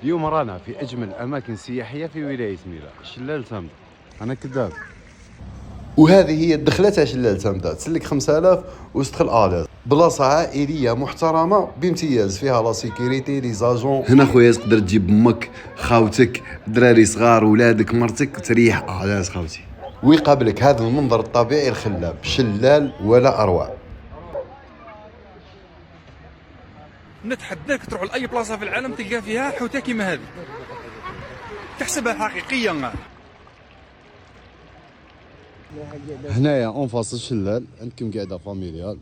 اليوم رانا في أجمل الأماكن السياحية في ولاية ميلا، شلال تامدة. أنا كذاب. وهذه هي الدخلة تاع شلال تامدة، تسلك 5000 وتدخل آلاز. بلاصة عائلية محترمة بامتياز، فيها لا سيكوريتي لي زاجون. هنا خويا تقدر تجيب امك، خاوتك، دراري صغار، ولادك، مرتك، وتريح آلاز خاوتي. ويقابلك هذا المنظر الطبيعي الخلاب، شلال ولا أروع. نتحداك تروح لاي بلاصه في العالم تلقى فيها حوته كيما هذه، تحسبها حقيقيه. هنايا اون فاصل الشلال عندكم قاعده فاميليال،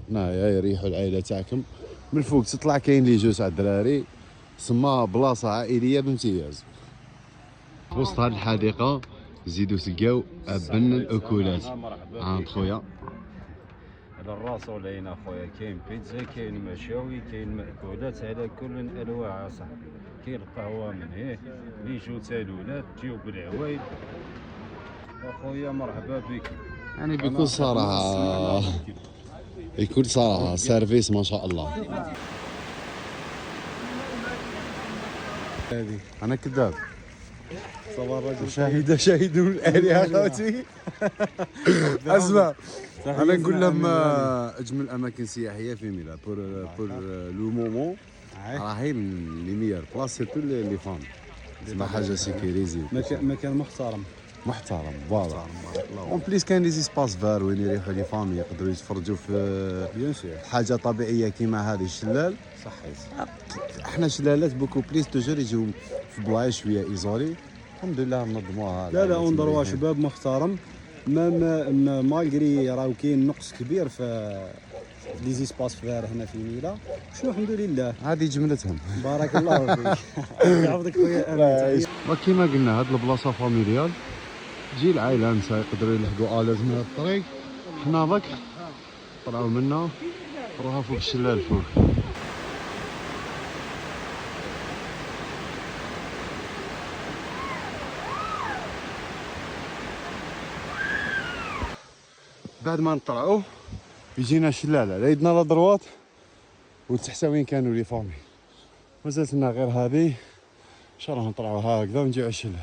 هنايا يريحوا العائله تاعكم. من فوق تطلع كاين لي جو تاع الدراري، سما بلاصه عائليه بامتياز. وسط هذه الحديقه زيدوا تلقاو ابن الاكلات عند خويا. على الراس ولينا خويا، كاين بيتزا، كاين مشاوي، كاين مأكولات على كل الانواع صاحبي. كاين القهوه من هيه لي جو تاع الولاد، تجيو بالعوايد اخويا مرحبا بك. يعني بكل صراحه بكل صراحه سيرفيس ما شاء الله. هذه انا كذاب. صباح الرجل شاهدوا الآلهة خاوتي. اسمع، انا نقول لهم اجمل الاماكن السياحيه في ميلا بور لو مومون، راهي من لي ميور بلاص سيرتو لي فام. تسمى حاجه سيكيريزي، مكان محترم فوالا. اون بليس كاين لي سباس فار وين يريحوا لي فامي، يقدروا يتفرجوا في حاجه طبيعيه كيما هذه الشلال. صحيح. احنا شلالات بوكو بليس توجور يجيو في بلايص شويه ايزولي، الحمد لله نظموها. لا اندروا شباب محترم، ما مالغري راهو كاين نقص كبير في لي زيسباس فار هنا في ميلا. شنو الحمد لله، هذه جملتهم. بارك الله فيك. يعوضك خويا امين. وكما قلنا هاد البلاصه فاميليال، تجي العائله نساء يقدروا يلحقوا آلاز من الطريق. حنا ضك طلعوا منا نروحوا فوق الشلال فوق. بعد ما نطلعوا يجينا شلال على يدنا لا دروات، وتحت وين كانوا لي فامي. مازالت لنا غير هذه، ان شاء الله نطلعوا هكذا ونجيو على الشلال.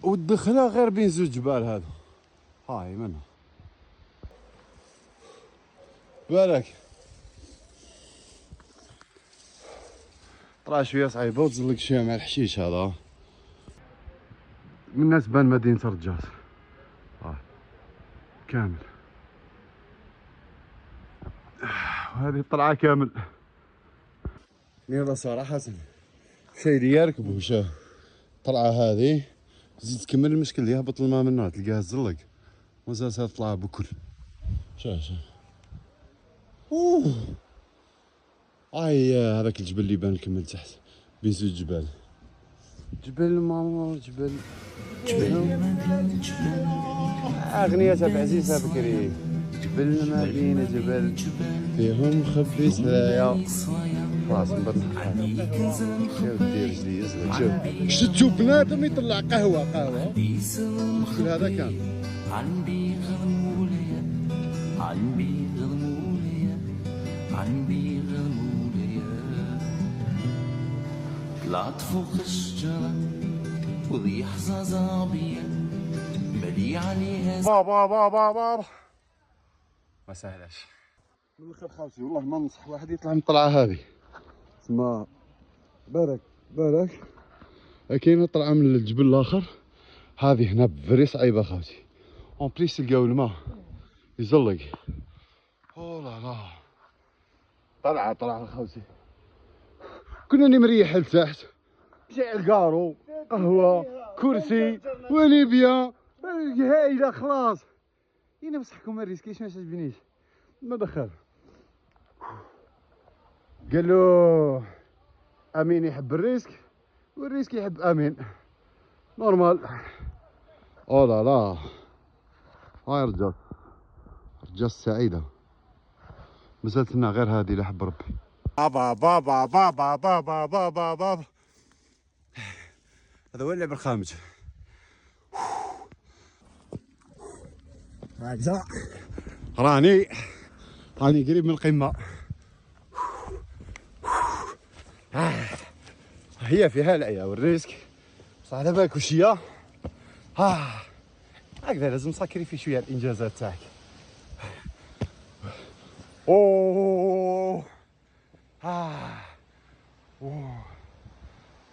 والدخله غير بين زوج جبال هذا، هاي منها بالك. طلع شويه صعيبه وتزلق شويه مع الحشيش هذا. من الناس بان مدينه رجاس كامل، وهذه الطلعه كامل. يلا صراحه شي اللي يركب وشا الطلعه هذه تزيد تكمل المشكل، يهبط الماء منها تلقاها تزلق، مازال تطلع بكل. شوف اوه هذاك الجبل اللي يبان لكم من تحت بين زوج جبال، جبل ماما جبل أغنية عبد العزيز بكري. جبل ما بين جبل فيهم مخبي سرايا. خلاص نبدا شوف دير رجلي يزلق. شوف تشوف بنادم يطلع قهوة شوف هذا كان طلعت فوق الشجرة وذي حزازة أبيض ملي عليها بابا ما سهلاش من الاخر خاوتي. والله ما ننصح واحد يطلع من الطلعه هذه، تسمى بالك كاينه طلعه من الجبل الاخر، هذه هنا فري صعيبه خاوتي. اون بليس تلقاو الماء يزلق. او لا طلعه خاوتي. كنا مريح لتحت، جاي الكارو قهوه كرسي وليبيا هايله خلاص. هنا بصحكم ما ريسكيش، ما عجبنيش ما دخل. قالوا امين يحب الريسك والريسك يحب امين، نورمال. او لا هاي رجاس سعيده. مازالت لنا غير هذه لا حب ربي. بابا هذا هو اللعب الخامس. هكذا راني قريب من القمه. هي فيها العيا والريسك، بصح على بالك واش هي. هكذا لازم ساكريفي شويه الانجازات تاعك. اوه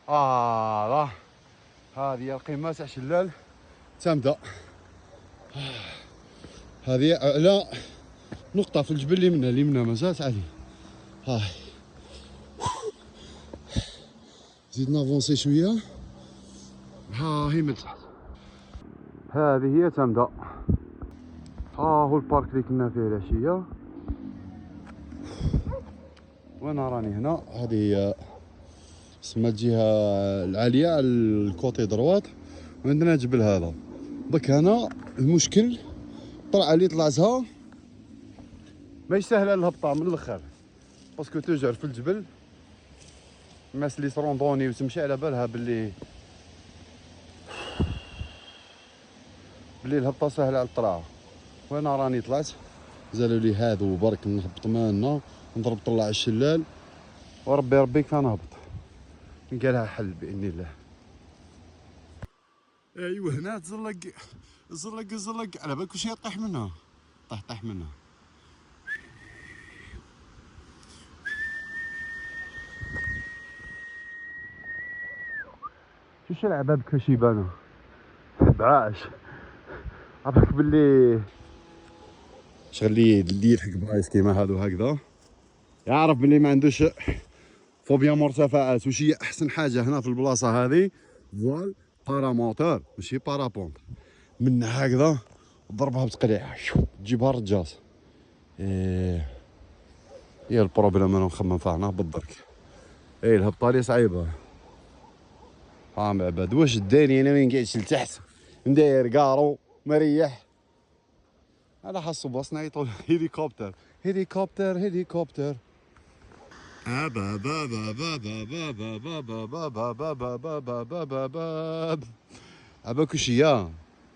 لا، هذه هي القمه تاع شلال تامده. هذه اعلى نقطه في الجبل اللي منها مازالت عالي. هاي زيد نافونسي شويه. هي من تحت، هذه هي تامده. هو البارك اللي كنا فيه العشيه، وانا راني هنا. هذه هي سما الجهه العاليه الكوتي دروات، وعندنا جبل هذا. دك هنا المشكل الطلعه اللي طلعتها ماهيش سهله الهبطه من الاخر، باسكو توجر في الجبل الناس اللي تروندوني وتمشي على بالها باللي الهبطه سهله على الطلعه. وانا راني طلعت، زالوا لي هذو برك نهبط مالنا نضرب طلع الشلال، وربي ربيك فنهبط نلقى لها حل باذن الله. ايوا هنا تزلق على بالك واش طيح منها، طيح منها. شوش العباد كاش يبانو بعاش. عرفك باللي شغلي اللي يلحق بلايص كيما هادو هكذا يعرف باللي ما عندوش فوبيا مرتفعات. وش هي احسن حاجه هنا في البلاصه هذه؟ فوال باراموتور ماشي بارابونت، من هكذا ضربها بتقليعه تجيبها رجاس. هي البروبليم انا نخمم فيها هنا بالدرك. الهبطه لي صعيبه. عباد واش داني انا وين قاعدش لتحت نداير كارو مريح على حسب بصنا يطول هليكوبتر. عباك وش هي؟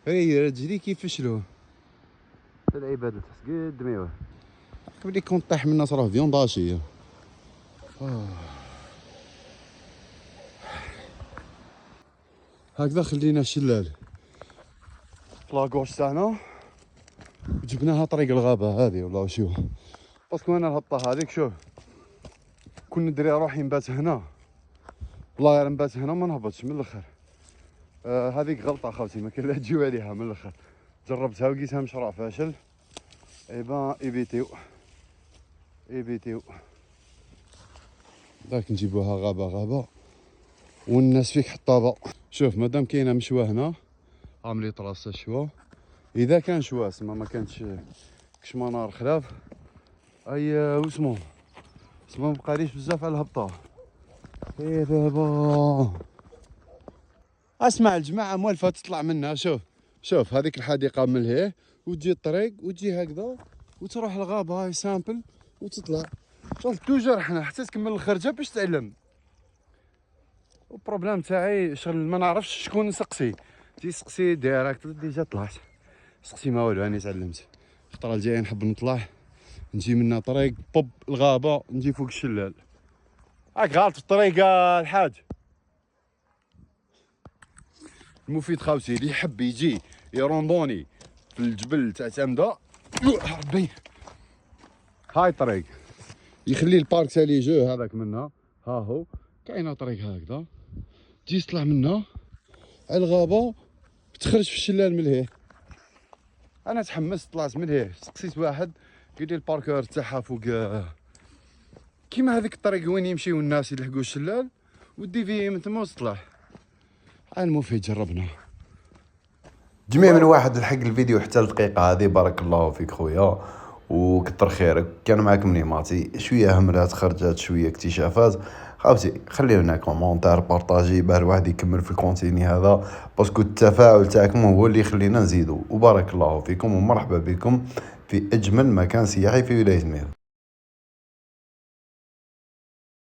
هي رجلي كيف فشلوا العباد تحت قد ميوه. بلي كنت طيح من الناس راه فيونداشي. هكذا خلينا الشلال في لاكوش تاعنا وجبناها طريق الغابة هذه ولا وشو. باسكو انا الهبطة هذيك شوف كون ندري روحي نبات هنا بلا غير نبات هنا ما نهبطش من الاخر. هذيك غلطة خاوتي ما كان لا تجيو عليها من الاخر. جربتها ولقيتها مشروع فاشل. ايبا ايبيتيو داك نجيبوها غابة والناس فيك حطابة. شوف مادام كاينه مشوى هنا عاملي طراسه شوا. اذا كان شوا سما ما كانتش كش منار خلاف اي واسمو ما بقاليش بزاف على الهبطه. دابا اسمع الجماعه موالفه تطلع منها. شوف هذيك الحديقه من لهيه وتجي الطريق وتجي هكذا وتروح الغابه هاي سامبل وتطلع. شوف توجر حنا حتى تكمل الخرجه باش تعلم. البروبليم تاعي شغل ما نعرفش شكون نسقسي. تيسقسي ديريكت ديجا طلعت سقسي ما والو. راني تعلمت الخطره الجايه نحب نطلع نجي منا طريق بوب الغابه نجي فوق الشلال. هاك غلط في الطريق الحاج. المفيد خاوتي اللي يحب يجي يروندوني في الجبل تاع تامده ربي هاي طريق يخلي البارك تاعي جو هذاك منها. ها هو كاينه طريق هكذا تجي تطلع منها على الغابه تخرج في الشلال من لهيه. انا تحمست طلعت من لهيه سقسيت واحد قال لي الباركور تاعها فوق كيما هذيك الطريق وين يمشيو الناس يلحقوا الشلال ودي فيه من تما وتطلع. المفيد جربنا. جميع من واحد لحق الفيديو حتى الدقيقه هذه بارك الله فيك خويا وكتر خيرك. كان معكم نيماتي. شويه همرات خرجات شويه اكتشافات خاوتي. خليو لنا كومونتير بارطاجي باه الواحد يكمل في الكونتيني هذا باسكو التفاعل تاعكم هو اللي يخلينا نزيدو. وبارك الله فيكم ومرحبا بكم في اجمل مكان سياحي في ولايه مير.